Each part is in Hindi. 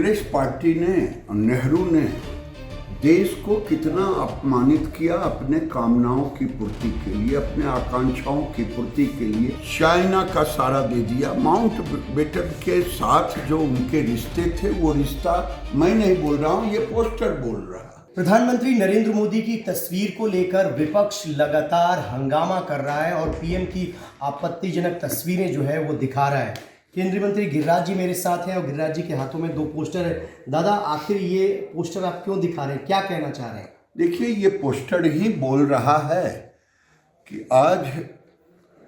कांग्रेस पार्टी ने, नेहरू ने देश को कितना अपमानित किया अपने कामनाओं की पूर्ति के लिए, अपने आकांक्षाओं की पूर्ति के लिए। चाइना का सहारा दे दिया। माउंट बेटन के साथ जो उनके रिश्ते थे वो रिश्ता मैं नहीं बोल रहा हूँ, ये पोस्टर बोल रहा है। प्रधानमंत्री नरेंद्र मोदी की तस्वीर को लेकर विपक्ष लगातार हंगामा कर रहा है और पीएम की आपत्तिजनक तस्वीरें जो है वो दिखा रहा है। केंद्रीय मंत्री गिरिराज जी मेरे साथ हैं और गिरिराज जी के हाथों में 2 पोस्टर है। दादा, आखिर ये पोस्टर आप क्यों दिखा रहे हैं, क्या कहना चाह रहे हैं? देखिए, ये पोस्टर ही बोल रहा है कि आज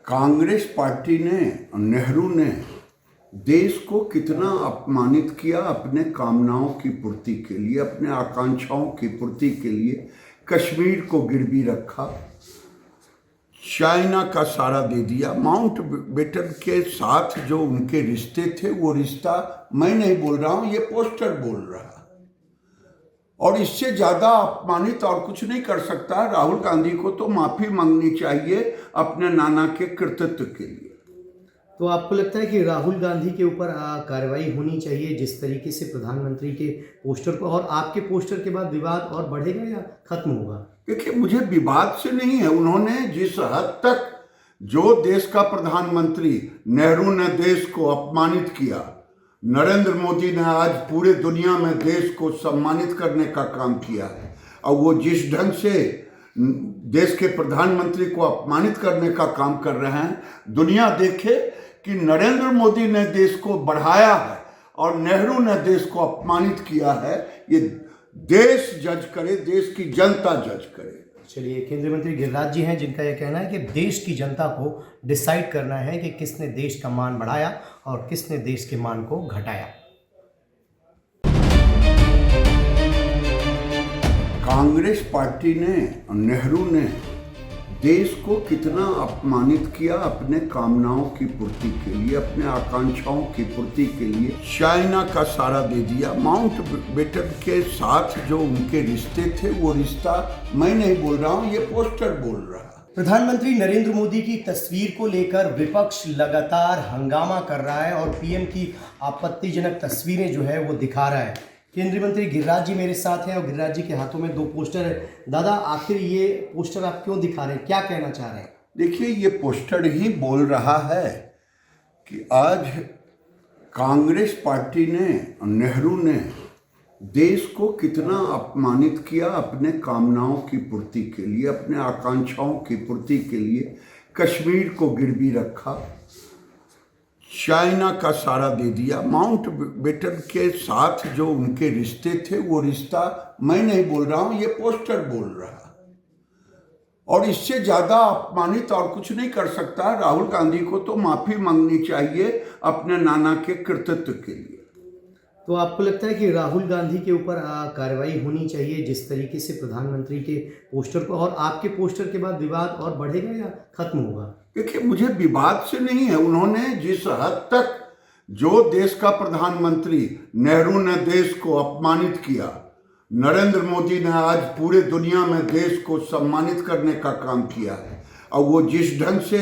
कांग्रेस पार्टी ने, नेहरू ने देश को कितना अपमानित किया अपने कामनाओं की पूर्ति के लिए, अपने आकांक्षाओं की पूर्ति के लिए। कश्मीर को गिरवी रखा, चाइना का सहारा दे दिया। माउंट बेटन के साथ जो उनके रिश्ते थे वो रिश्ता मैं नहीं बोल रहा हूँ, ये पोस्टर बोल रहा है। और इससे ज़्यादा अपमानित और कुछ नहीं कर सकता। राहुल गांधी को तो माफ़ी मांगनी चाहिए अपने नाना के कृतित्व के लिए। तो आपको लगता है कि राहुल गांधी के ऊपर कार्रवाई होनी चाहिए जिस तरीके से प्रधानमंत्री के पोस्टर को, और आपके पोस्टर के बाद विवाद और बढ़ेगा या खत्म होगा? देखिए, मुझे विवाद से नहीं है। उन्होंने जिस हद तक जो देश का प्रधानमंत्री नेहरू ने देश को अपमानित किया, नरेंद्र मोदी ने आज पूरे दुनिया में देश को सम्मानित करने का काम किया है। और वो जिस ढंग से देश के प्रधानमंत्री को अपमानित करने का काम कर रहे हैं, दुनिया देखे कि नरेंद्र मोदी ने देश को बढ़ाया है और नेहरू ने देश को अपमानित किया है। ये देश जज करे, देश की जनता जज करे। चलिए, केंद्रीय मंत्री गिरिराज जी हैं जिनका यह कहना है कि देश की जनता को डिसाइड करना है कि किसने देश का मान बढ़ाया और किसने देश के मान को घटाया। कांग्रेस पार्टी ने, नेहरू ने देश को कितना अपमानित किया अपने कामनाओं की पूर्ति के लिए, अपने आकांक्षाओं की पूर्ति के लिए। चाइना का सहारा दे दिया। माउंट बेटन के साथ जो उनके रिश्ते थे वो रिश्ता मैं नहीं बोल रहा हूँ, ये पोस्टर बोल रहा है। प्रधानमंत्री नरेंद्र मोदी की तस्वीर को लेकर विपक्ष लगातार हंगामा कर रहा है और पीएम की आपत्तिजनक तस्वीरें जो है वो दिखा रहा है। केंद्रीय मंत्री गिरिराज जी मेरे साथ हैं और गिरिराज जी के हाथों में 2 पोस्टर है। दादा, आखिर ये पोस्टर आप क्यों दिखा रहे हैं, क्या कहना चाह रहे हैं? देखिए, ये पोस्टर ही बोल रहा है कि आज कांग्रेस पार्टी ने, नेहरू ने देश को कितना अपमानित किया अपने कामनाओं की पूर्ति के लिए, अपने आकांक्षाओं की पूर्ति के लिए। कश्मीर को गिरवी रखा, चाइना का सहारा दे दिया। माउंट बेटन के साथ जो उनके रिश्ते थे वो रिश्ता मैं नहीं बोल रहा हूँ, ये पोस्टर बोल रहा है। और इससे ज़्यादा अपमानित और कुछ नहीं कर सकता। राहुल गांधी को तो माफ़ी मांगनी चाहिए अपने नाना के कृतित्व के लिए। तो आपको लगता है कि राहुल गांधी के ऊपर कार्रवाई होनी चाहिए जिस तरीके से प्रधानमंत्री के पोस्टर को, और आपके पोस्टर के बाद विवाद और बढ़ेगा या खत्म होगा? देखिए, मुझे विवाद से नहीं है। उन्होंने जिस हद तक जो देश का प्रधानमंत्री नेहरू ने देश को अपमानित किया, नरेंद्र मोदी ने आज पूरे दुनिया में देश को सम्मानित करने का काम किया है। और वो जिस ढंग से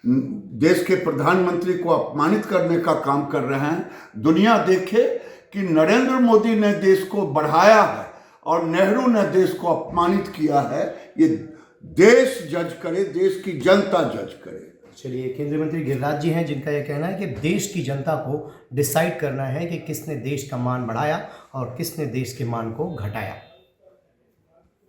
देश के प्रधानमंत्री को अपमानित करने का काम कर रहे हैं, दुनिया देखे कि नरेंद्र मोदी ने देश को बढ़ाया है और नेहरू ने देश को अपमानित किया है। ये देश जज करे, देश की जनता जज करे। चलिए, केंद्रीय मंत्री गिरिराज जी हैं जिनका यह कहना है कि देश की जनता को डिसाइड करना है कि किसने देश का मान बढ़ाया और किसने देश के मान को घटाया।